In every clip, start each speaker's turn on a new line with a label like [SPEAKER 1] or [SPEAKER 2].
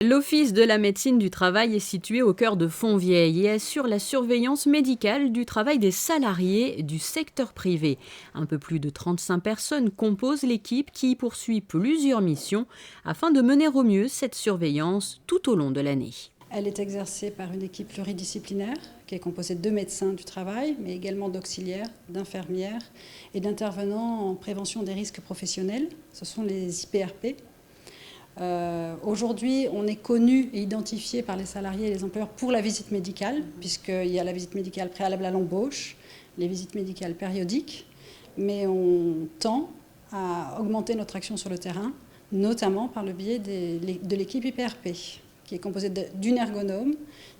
[SPEAKER 1] L'Office de la médecine du travail est situé au cœur de Fontvieille et assure la surveillance médicale du travail des salariés du secteur privé. Un peu plus de 35 personnes composent l'équipe qui poursuit plusieurs missions afin de mener au mieux cette surveillance tout au long de l'année.
[SPEAKER 2] Elle est exercée par une équipe pluridisciplinaire qui est composée de médecins du travail, mais également d'auxiliaires, d'infirmières et d'intervenants en prévention des risques professionnels. Ce sont les IPRP. Aujourd'hui, on est connu et identifié par les salariés et les employeurs pour la visite médicale, puisqu'il y a la visite médicale préalable à l'embauche, les visites médicales périodiques, mais on tend à augmenter notre action sur le terrain, notamment par le biais de l'équipe IPRP, qui est composée d'une ergonome,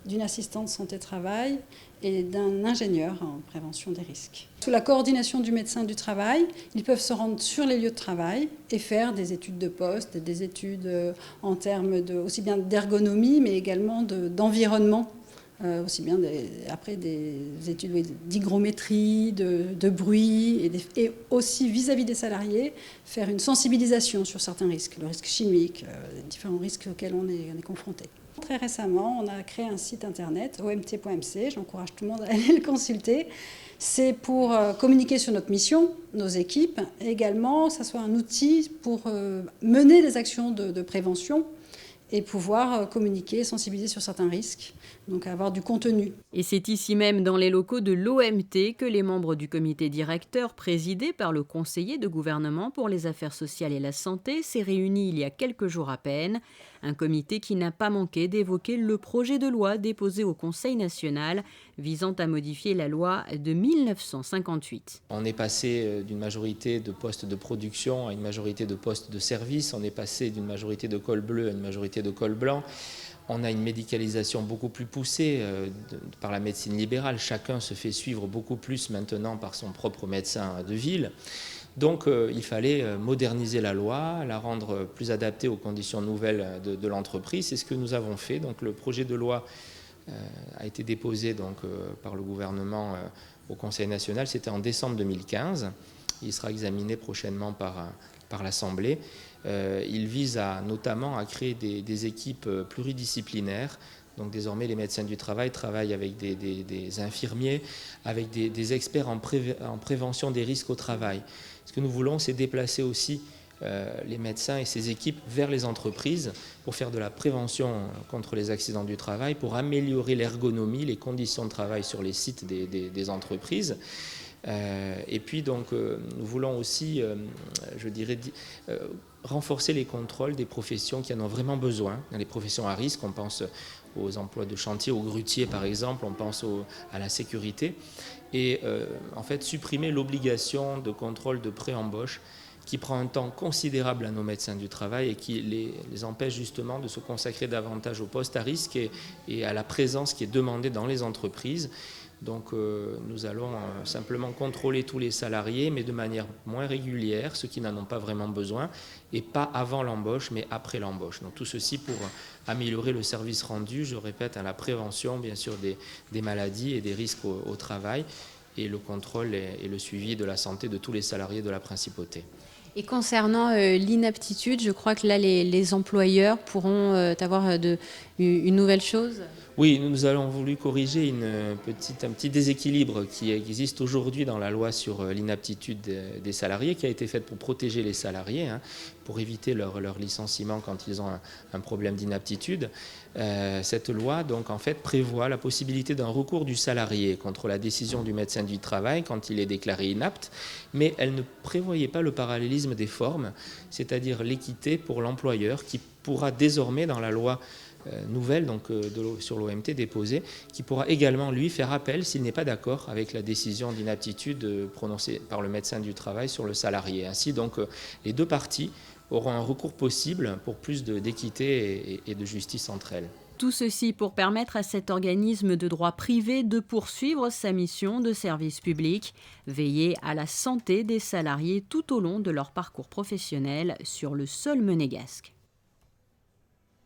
[SPEAKER 2] d'une assistante santé-travail et d'un ingénieur en prévention des risques. Sous la coordination du médecin du travail, ils peuvent se rendre sur les lieux de travail et faire des études de poste, des études en termes aussi bien d'ergonomie, mais également d'environnement, aussi bien après des études d'hygrométrie, de bruit, et aussi vis-à-vis des salariés, faire une sensibilisation sur certains risques, le risque chimique, les différents risques auxquels on est confronté. Très récemment, on a créé un site internet, omt.mc, j'encourage tout le monde à aller le consulter. C'est pour communiquer sur notre mission, nos équipes, et également que ça soit un outil pour mener des actions de prévention et pouvoir communiquer, sensibiliser sur certains risques, donc avoir du contenu.
[SPEAKER 1] Et c'est ici même dans les locaux de l'OMT que les membres du comité directeur, présidé par le conseiller de gouvernement pour les affaires sociales et la santé, s'est réuni il y a quelques jours à peine. Un comité qui n'a pas manqué d'évoquer le projet de loi déposé au Conseil national visant à modifier la loi de 1958.
[SPEAKER 3] On est passé d'une majorité de postes de production à une majorité de postes de service. On est passé d'une majorité de col bleu à une majorité de col blanc. On a une médicalisation beaucoup plus poussée par la médecine libérale. Chacun se fait suivre beaucoup plus maintenant par son propre médecin de ville. Donc il fallait moderniser la loi, la rendre plus adaptée aux conditions nouvelles de l'entreprise. C'est ce que nous avons fait. Donc le projet de loi a été déposé par le gouvernement au Conseil national. C'était en décembre 2015. Il sera examiné prochainement par l'Assemblée. Il vise notamment à créer des équipes pluridisciplinaires. Donc désormais, les médecins du travail travaillent avec des infirmiers, avec des experts en prévention des risques au travail. Ce que nous voulons, c'est déplacer aussi les médecins et ces équipes vers les entreprises pour faire de la prévention contre les accidents du travail, pour améliorer l'ergonomie, les conditions de travail sur les sites des entreprises. Et puis donc nous voulons aussi, renforcer les contrôles des professions qui en ont vraiment besoin. Dans les professions à risque, on pense aux emplois de chantier, aux grutiers par exemple, on pense à la sécurité. Et en fait supprimer l'obligation de contrôle de pré-embauche qui prend un temps considérable à nos médecins du travail et qui les empêche justement de se consacrer davantage au poste à risque et à la présence qui est demandée dans les entreprises. Donc nous allons simplement contrôler tous les salariés, mais de manière moins régulière, ceux qui n'en ont pas vraiment besoin, et pas avant l'embauche, mais après l'embauche. Donc tout ceci pour améliorer le service rendu, je répète, à la prévention bien sûr des maladies et des risques au travail, et le contrôle et le suivi de la santé de tous les salariés de la principauté.
[SPEAKER 4] Et concernant l'inaptitude, je crois que là, les employeurs pourront avoir une nouvelle chose.
[SPEAKER 3] Oui, nous avons voulu corriger un petit déséquilibre qui existe aujourd'hui dans la loi sur l'inaptitude des salariés, qui a été faite pour protéger les salariés, pour éviter leur licenciement quand ils ont un problème d'inaptitude. Cette loi, donc, en fait, prévoit la possibilité d'un recours du salarié contre la décision du médecin du travail quand il est déclaré inapte, mais elle ne prévoyait pas le parallélisme des formes, c'est-à-dire l'équité pour l'employeur qui pourra désormais, dans la loi nouvelle sur l'OMT déposée, qui pourra également lui faire appel s'il n'est pas d'accord avec la décision d'inaptitude prononcée par le médecin du travail sur le salarié. Ainsi donc les deux parties auront un recours possible pour plus d'équité et de justice entre elles.
[SPEAKER 1] Tout ceci pour permettre à cet organisme de droit privé de poursuivre sa mission de service public, veiller à la santé des salariés tout au long de leur parcours professionnel sur le sol monégasque.